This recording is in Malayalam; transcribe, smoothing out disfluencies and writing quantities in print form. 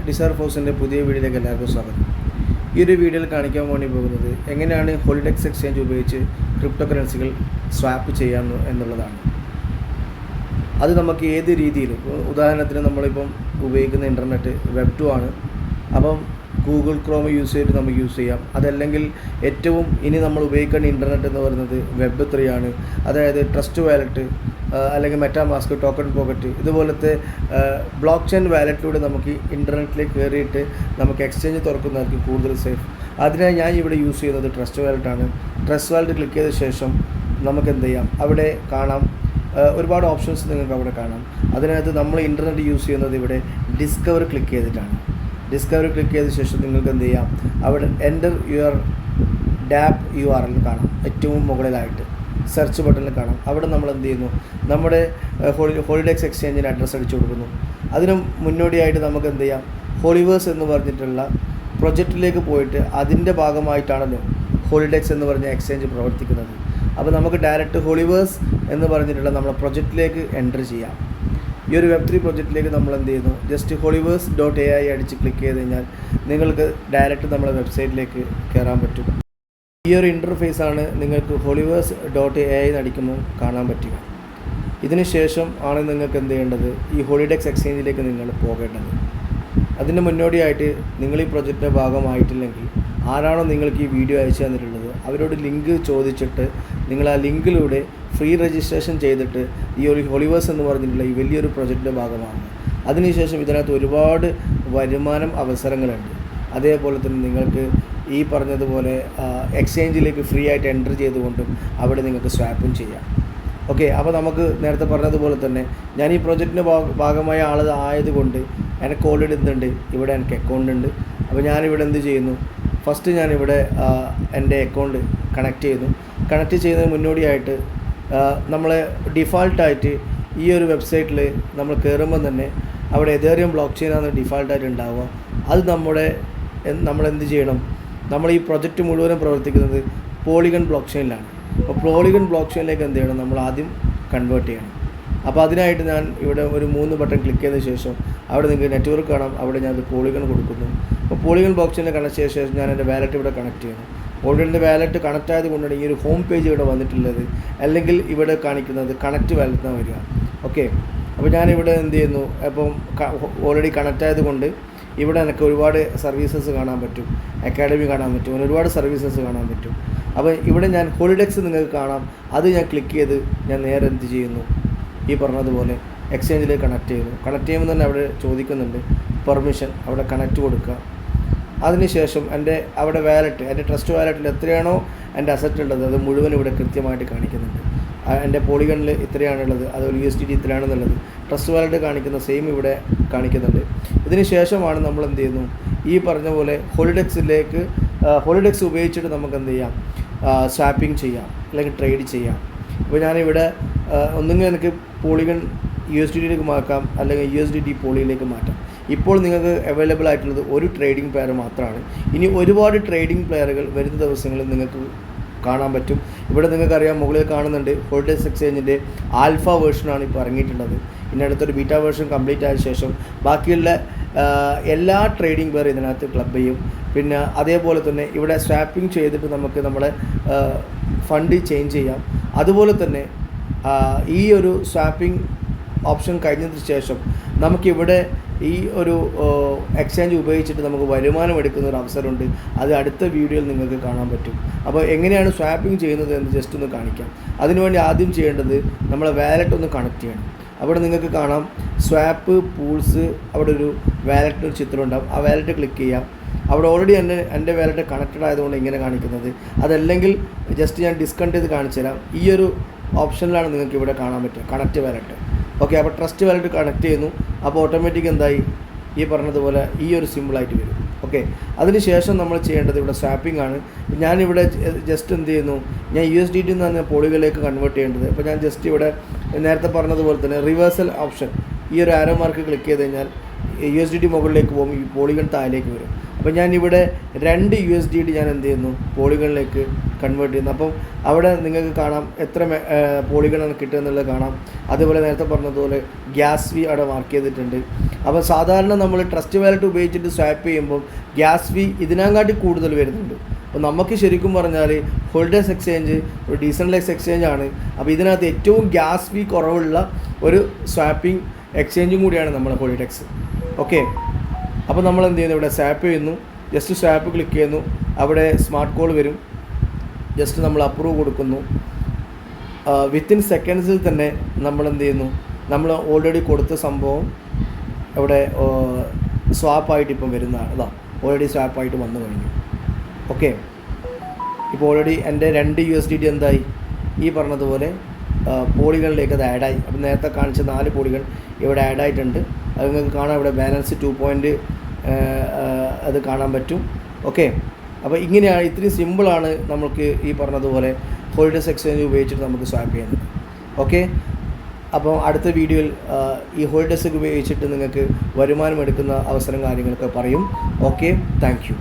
ഡിസൈർ ഫോഴ്സിൻ്റെ പുതിയ വീഡിയോയിലേക്ക് എല്ലാവർക്കും സ്വാഗതം. ഈ ഒരു വീഡിയോയിൽ കാണിക്കാൻ വേണ്ടി പോകുന്നത് എങ്ങനെയാണ് ഹോളിഡെക്സ് എക്സ്ചേഞ്ച് ഉപയോഗിച്ച് ക്രിപ്റ്റോ കറൻസികൾ സ്വാപ്പ് ചെയ്യാം എന്നുള്ളതാണ്. അത് നമുക്ക് ഏത് രീതിയിലും, ഉദാഹരണത്തിന് നമ്മളിപ്പം ഉപയോഗിക്കുന്ന ഇൻ്റർനെറ്റ് വെബ് 2 ആണ്. അപ്പം ഗൂഗിൾ ക്രോം യൂസ് ചെയ്തിട്ട് നമുക്ക് യൂസ് ചെയ്യാം. അതല്ലെങ്കിൽ ഏറ്റവും ഇനി നമ്മൾ ഉപയോഗിക്കേണ്ട ഇൻ്റർനെറ്റ് എന്ന് പറയുന്നത് വെബ് 3 ആണ്. അതായത് ട്രസ്റ്റ് വാലറ്റ് അല്ലെങ്കിൽ മെറ്റാമാസ്ക്, ടോക്കൺ പോക്കറ്റ് ഇതുപോലത്തെ ബ്ലോക്ക് ചെയിൻ വാലറ്റിലൂടെ നമുക്ക് ഇൻ്റർനെറ്റിലേക്ക് കയറിയിട്ട് നമുക്ക് എക്സ്ചേഞ്ച് തുറക്കുന്നതായിരിക്കും കൂടുതൽ സേഫ്. അതിനായി ഞാൻ ഇവിടെ യൂസ് ചെയ്യുന്നത് ട്രസ്റ്റ് വാലറ്റാണ്. ട്രസ്റ്റ് വാലറ്റ് ക്ലിക്ക് ചെയ്ത ശേഷം നമുക്ക് എന്ത് ചെയ്യാം, അവിടെ കാണാം ഒരുപാട് ഓപ്ഷൻസ് നിങ്ങൾക്ക് അവിടെ കാണാം. അതിനകത്ത് നമ്മൾ ഇൻ്റർനെറ്റ് യൂസ് ചെയ്യുന്നത് ഇവിടെ ഡിസ്കവർ ക്ലിക്ക് ചെയ്തിട്ടാണ്. ഡിസ്കവർ ക്ലിക്ക് ചെയ്ത ശേഷം നിങ്ങൾക്ക് എന്ത് ചെയ്യാം, അവിടെ എൻ്റർ യുവർ ഡാപ്പ് URL കാണാം. ഏറ്റവും മുകളിലായിട്ട് സെർച്ച് ബട്ടണിൽ കാണാം. അവിടെ നമ്മൾ എന്ത് ചെയ്യുന്നു, നമ്മുടെ ഹോളിഡെക്സ് എക്സ്ചേഞ്ചിൻ്റെ അഡ്രസ്സ് അടിച്ചു കൊടുക്കുന്നു. അതിന് മുന്നോടിയായിട്ട് നമുക്ക് എന്ത് ചെയ്യാം, ഹോളിവേഴ്സ് എന്ന് പറഞ്ഞിട്ടുള്ള പ്രൊജക്റ്റിലേക്ക് പോയിട്ട് അതിൻ്റെ ഭാഗമായിട്ടാണല്ലോ ഹോളിഡെക്സ് എന്ന് പറഞ്ഞ എക്സ്ചേഞ്ച് പ്രവർത്തിക്കുന്നത്. അപ്പോൾ നമുക്ക് ഡയറക്റ്റ് ഹോളിവേഴ്സ് എന്ന് പറഞ്ഞിട്ടുള്ള നമ്മളെ പ്രൊജക്റ്റിലേക്ക് എൻ്റർ ചെയ്യാം. ഈ ഒരു വെബ് 3 പ്രൊജക്റ്റിലേക്ക് നമ്മൾ എന്ത് ചെയ്യുന്നു, ജസ്റ്റ് holiverse.ai അടിച്ച് ക്ലിക്ക് ചെയ്ത് കഴിഞ്ഞാൽ നിങ്ങൾക്ക് ഡയറക്റ്റ് നമ്മളെ വെബ്സൈറ്റിലേക്ക് കയറാൻ പറ്റും. ഈ ഒരു ഇൻ്റർഫേസാണ് നിങ്ങൾക്ക് holiverse.ai അടിക്കുമ്പോൾ കാണാൻ പറ്റുക. ഇതിന് ശേഷം ആണ് നിങ്ങൾക്ക് എന്ത് ചെയ്യേണ്ടത്, ഈ ഹോളിഡെക്സ് എക്സ്ചേഞ്ചിലേക്ക് നിങ്ങൾ പോകേണ്ടത്. അതിന് മുന്നോടിയായിട്ട് നിങ്ങൾ ഈ പ്രൊജക്റ്റിൻ്റെ ഭാഗമായിട്ടില്ലെങ്കിൽ ആരാണോ നിങ്ങൾക്ക് ഈ വീഡിയോ അയച്ചു തന്നിട്ടുള്ളത് അവരോട് ലിങ്ക് ചോദിച്ചിട്ട് നിങ്ങൾ ആ ലിങ്കിലൂടെ ഫ്രീ രജിസ്ട്രേഷൻ ചെയ്തിട്ട് ഈ ഒരു ഹോളിവേഴ്സ് എന്ന് പറഞ്ഞിട്ടുള്ള ഈ വലിയൊരു പ്രൊജക്റ്റിൻ്റെ ഭാഗമാണ്. അതിനുശേഷം ഇതിനകത്ത് ഒരുപാട് വരുമാനം അവസരങ്ങളുണ്ട്. അതേപോലെ തന്നെ നിങ്ങൾക്ക് ഈ പറഞ്ഞതുപോലെ എക്സ്ചേഞ്ചിലേക്ക് ഫ്രീ ആയിട്ട് എൻ്റർ ചെയ്തുകൊണ്ടും അവിടെ നിങ്ങൾക്ക് സ്വാപ്പും ചെയ്യാം. ഓക്കെ, അപ്പോൾ നമുക്ക് നേരത്തെ പറഞ്ഞതുപോലെ തന്നെ ഞാൻ ഈ പ്രൊജക്റ്റിൻ്റെ ഭാഗമായ ആയതുകൊണ്ട് എനിക്ക് ഓൾറെഡി എന്തുണ്ട്, ഇവിടെ എനിക്ക് അക്കൗണ്ട് ഉണ്ട്. അപ്പോൾ ഞാനിവിടെ എന്ത് ചെയ്യുന്നു, ഫസ്റ്റ് ഞാനിവിടെ എൻ്റെ അക്കൗണ്ട് കണക്ട് ചെയ്യുന്നു. കണക്ട് ചെയ്യുന്നതിന് മുന്നോടിയായിട്ട് നമ്മൾ ഡിഫാൾട്ടായിട്ട് ഈ ഒരു വെബ്സൈറ്റിൽ നമ്മൾ കയറുമ്പോൾ തന്നെ അവിടെ എതേറിയം ബ്ലോക്ക് ചെയിനാണ് ഡിഫാൾട്ടായിട്ട് ഉണ്ടാവുക. അത് നമ്മളെന്ത് ചെയ്യണം, നമ്മൾ ഈ പ്രൊജക്റ്റ് മുഴുവനും പ്രവർത്തിക്കുന്നത് പോളിഗൺ ബ്ലോക്ക് ചെയിനിലാണ്. അപ്പോൾ പോളിഗൺ ബ്ലോക്ക് ചെയിനിലേക്ക് എന്ത് ചെയ്യണം, നമ്മൾ ആദ്യം കൺവേർട്ട് ചെയ്യണം. അപ്പോൾ അതിനായിട്ട് ഞാൻ ഇവിടെ ഒരു 3 ബട്ടൺ ക്ലിക്ക് ചെയ്ത ശേഷം അവിടെ നിങ്ങൾക്ക് നെറ്റ്വർക്ക് കാണാം. അവിടെ ഞാൻ പോളിഗൺ കൊടുക്കുന്നു. അപ്പോൾ പോളിഗൺ ബ്ലോക്ക് ചെയിനിൽ കണക്ട് ചെയ്ത ശേഷം ഞാൻ എൻ്റെ വാലറ്റ് ഇവിടെ കണക്ട് ചെയ്യുന്നു. ഓൾറെഡി എൻ്റെ വാലറ്റ് കണക്റ്റ് ആയതുകൊണ്ടാണ് ഈ ഒരു ഹോം പേജ് ഇവിടെ വന്നിട്ടുള്ളത്. അല്ലെങ്കിൽ ഇവിടെ കാണിക്കുന്നത് കണക്റ്റ് വാലറ്റാണ് വരിക. ഓക്കെ, അപ്പോൾ ഞാനിവിടെ എന്ത് ചെയ്യുന്നു, അപ്പം ഓൾറെഡി കണക്റ്റ് ആയതുകൊണ്ട് ഇവിടെ എനിക്ക് ഒരുപാട് സർവീസസ് കാണാൻ പറ്റും, അക്കാഡമി കാണാൻ പറ്റും, അങ്ങനെ ഒരുപാട് സർവീസസ് കാണാൻ പറ്റും. അപ്പോൾ ഇവിടെ ഞാൻ ഹോളിഡെക്സ് നിങ്ങൾക്ക് കാണാം. അത് ഞാൻ ക്ലിക്ക് ചെയ്ത് ഞാൻ നേരെ എന്ത് ചെയ്യുന്നു, ഈ പറഞ്ഞതുപോലെ എക്സ്ചേഞ്ചിലേക്ക് കണക്ട് ചെയ്യുന്നു. കണക്ട് ചെയ്യുമ്പോൾ തന്നെ അവിടെ ചോദിക്കുന്നുണ്ട് പെർമിഷൻ, അവിടെ കണക്റ്റ് കൊടുക്കുക. അതിനുശേഷം അവിടെ വാലറ്റ്, എൻ്റെ ട്രസ്റ്റ് വാലറ്റിൽ എത്രയാണോ എൻ്റെ അസറ്റ് ഉള്ളത് അത് മുഴുവൻ ഇവിടെ കൃത്യമായിട്ട് കാണിക്കുന്നുണ്ട്. എൻ്റെ പോളിഗണിൽ ഇത്രയാണുള്ളത്, അതുപോലെ USDT ഇത്രയാണെന്നുള്ളത് ട്രസ്റ്റ് വാലറ്റ് കാണിക്കുന്ന സെയിം ഇവിടെ കാണിക്കുന്നുണ്ട്. ഇതിന് ശേഷമാണ് നമ്മൾ എന്ത് ചെയ്യുന്നു, ഈ പറഞ്ഞ പോലെ ഹോളിഡെക്സ് ഉപയോഗിച്ചിട്ട് നമുക്ക് എന്ത് ചെയ്യാം, സ്വാപ്പിംഗ് ചെയ്യാം അല്ലെങ്കിൽ ട്രേഡ് ചെയ്യാം. ഇപ്പോൾ ഞാനിവിടെ ഒന്നുകിൽ എനിക്ക് പോളിഗൺ USDTയിലേക്ക് മാറ്റാം, അല്ലെങ്കിൽ USDT പോളിയിലേക്ക് മാറ്റാം. ഇപ്പോൾ നിങ്ങൾക്ക് അവൈലബിൾ ആയിട്ടുള്ളത് ഒരു ട്രേഡിംഗ് പെയർ മാത്രമാണ്. ഇനി ഒരുപാട് ട്രേഡിംഗ് പെയറുകൾ വരുന്ന ദിവസങ്ങളിൽ നിങ്ങൾക്ക് കാണാൻ പറ്റും. ഇവിടെ നിങ്ങൾക്കറിയാം, മുകളിൽ കാണുന്നുണ്ട് ഹോളിഡെക്സ് എക്സ്ചേഞ്ചിൻ്റെ ആൽഫ വേർഷനാണ് ഇപ്പോൾ ഇറങ്ങിയിട്ടുള്ളത്. ഇനി അടുത്തൊരു ബീറ്റ വേർഷൻ കംപ്ലീറ്റ് ആയ ശേഷം ബാക്കിയുള്ള എല്ലാ ട്രേഡിംഗ് പെയർ ഇതിനകത്ത് ക്ലബ് ചെയ്യും. പിന്നെ അതേപോലെ തന്നെ ഇവിടെ സ്വാപ്പിംഗ് ചെയ്തിട്ട് നമുക്ക് നമ്മുടെ ഫണ്ട് ചേഞ്ച് ചെയ്യാം. അതുപോലെ തന്നെ ഈ ഒരു സ്വാപ്പിംഗ് ഓപ്ഷൻ കഴിഞ്ഞതിന് ശേഷം നമുക്കിവിടെ ഈ ഒരു എക്സ്ചേഞ്ച് ഉപയോഗിച്ചിട്ട് നമുക്ക് വരുമാനം എടുക്കുന്ന ഒരു അവസരമുണ്ട്. അത് അടുത്ത വീഡിയോയിൽ നിങ്ങൾക്ക് കാണാൻ പറ്റും. അപ്പോൾ എങ്ങനെയാണ് സ്വാപ്പിംഗ് ചെയ്യുന്നത് എന്ന് ജസ്റ്റ് ഒന്ന് കാണിക്കാം. അതിനുവേണ്ടി ആദ്യം ചെയ്യേണ്ടത് നമ്മളെ വാലറ്റ് ഒന്ന് കണക്ട് ചെയ്യണം. അവിടെ നിങ്ങൾക്ക് കാണാം സ്വാപ്പ് പൂൾസ്, അവിടെ ഒരു വാലറ്റ് ചിത്രം ഉണ്ടാകും. ആ വാലറ്റ് ക്ലിക്ക് ചെയ്യാം. അവിടെ ഓൾറെഡി എൻ്റെ വാലറ്റ് കണക്റ്റഡ് ആയതുകൊണ്ട് ഇങ്ങനെ കാണിക്കുന്നത്. അതല്ലെങ്കിൽ ജസ്റ്റ് ഞാൻ ഡിസ്കണക്ട് ചെയ്ത് കാണിച്ചു തരാം. ഈ ഒരു ഓപ്ഷനിലാണ് നിങ്ങൾക്ക് ഇവിടെ കാണാൻ പറ്റുക കണക്റ്റ് വാലറ്റ്. ഓക്കെ, അപ്പോൾ ട്രസ്റ്റ് വാലറ്റ് കണക്ട് ചെയ്യുന്നു. അപ്പോൾ ഓട്ടോമാറ്റിക് എന്തായി, ഈ പറഞ്ഞതുപോലെ ഈ ഒരു സിമ്പിളായിട്ട് വരും. ഓക്കെ, അതിനുശേഷം നമ്മൾ ചെയ്യേണ്ടത് ഇവിടെ സ്വാപ്പിംഗ് ആണ്. ഞാനിവിടെ ജസ്റ്റ് എന്ത് ചെയ്യുന്നു, ഞാൻ USDT എന്ന് പറഞ്ഞ പോളികളിലേക്ക് കൺവേർട്ട് ചെയ്യേണ്ടത്. അപ്പോൾ ഞാൻ ജസ്റ്റ് ഇവിടെ നേരത്തെ പറഞ്ഞതുപോലെ തന്നെ റിവേഴ്സൽ ഓപ്ഷൻ, ഈ ഒരു ആരോ മാർക്ക് ക്ലിക്ക് ചെയ്ത് കഴിഞ്ഞാൽ USDT മുകളിലേക്ക് പോകും, ഈ പോളിഗൺ താഴേക്ക് വരും. അപ്പോൾ ഞാനിവിടെ 2 USDT ഞാൻ എന്ത് ചെയ്യുന്നു, പോളിഗണിലേക്ക് കൺവേർട്ട് ചെയ്യുന്നു. അപ്പം അവിടെ നിങ്ങൾക്ക് കാണാം എത്ര പോളിഗണാണ് കിട്ടുക എന്നുള്ളത് കാണാം. അതുപോലെ നേരത്തെ പറഞ്ഞതുപോലെ ഗ്യാസ് ഫീ അവിടെ മാർക്ക് ചെയ്തിട്ടുണ്ട്. അപ്പോൾ സാധാരണ നമ്മൾ ട്രസ്റ്റ് വാലറ്റ് ഉപയോഗിച്ചിട്ട് സ്വാപ്പ് ചെയ്യുമ്പോൾ ഗ്യാസ് ഫീ ഇതിനെക്കാട്ടി കൂടുതൽ വരുന്നുണ്ട്. അപ്പോൾ നമുക്ക് ശരിക്കും പറഞ്ഞാൽ ഹോളിഡേസ് എക്സ്ചേഞ്ച് ഒരു ഡീസൻലൈസ് എക്സ്ചേഞ്ച് ആണ്. അപ്പോൾ ഇതിനകത്ത് ഏറ്റവും ഗ്യാസ് ഫീ കുറവുള്ള ഒരു സ്വാപ്പിംഗ് എക്സ്ചേഞ്ചും കൂടിയാണ് നമ്മൾ ഹോളിഡെക്സ്. ഓക്കെ, അപ്പോൾ നമ്മൾ എന്ത് ചെയ്യുന്നു, ഇവിടെ സ്വാപ്പ് ചെയ്യുന്നു, ജസ്റ്റ് സ്വാപ്പ് ക്ലിക്ക് ചെയ്യുന്നു, അവിടെ സ്മാർട്ട് കോൾ വരും, ജസ്റ്റ് നമ്മൾ അപ്രൂവ് കൊടുക്കുന്നു. വിത്തിൻ സെക്കൻഡ്സിൽ തന്നെ നമ്മൾ എന്ത് ചെയ്യുന്നു, നമ്മൾ ഓൾറെഡി കൊടുത്ത സംഭവം ഇവിടെ സ്വാപ്പായിട്ട് ഇപ്പം വരുന്നതാണ്. അതാ ഓൾറെഡി സ്വാപ്പായിട്ട് വന്നു കഴിഞ്ഞു. ഓക്കെ, ഇപ്പോൾ ഓൾറെഡി എൻ്റെ 2 USDT എന്തായി, ഈ പറഞ്ഞതുപോലെ പോളികളിലേക്ക് അത് ആഡായി. അപ്പോൾ നേരത്തെ കാണിച്ച 4 പോളികൾ ഇവിടെ ആഡായിട്ടുണ്ട്. അത് നിങ്ങൾക്ക് കാണാം, ഇവിടെ ബാലൻസ് 2 അത് കാണാൻ പറ്റും. ഓക്കെ, അപ്പോൾ ഇങ്ങനെയാണ്, ഇത്രയും സിമ്പിളാണ് നമുക്ക് ഈ പറഞ്ഞതുപോലെ ഹോളിഡേസ് എക്സ്ചേഞ്ച് ഉപയോഗിച്ചിട്ട് നമുക്ക് സ്വാപ്പ് ചെയ്യുന്നത്. ഓക്കെ, അപ്പോൾ അടുത്ത വീഡിയോയിൽ ഈ ഹോളിഡേസ് ഉപയോഗിച്ചിട്ട് നിങ്ങൾക്ക് വരുമാനം എടുക്കുന്ന അവസരം കാര്യങ്ങളൊക്കെ പറയും. Okay, thank you.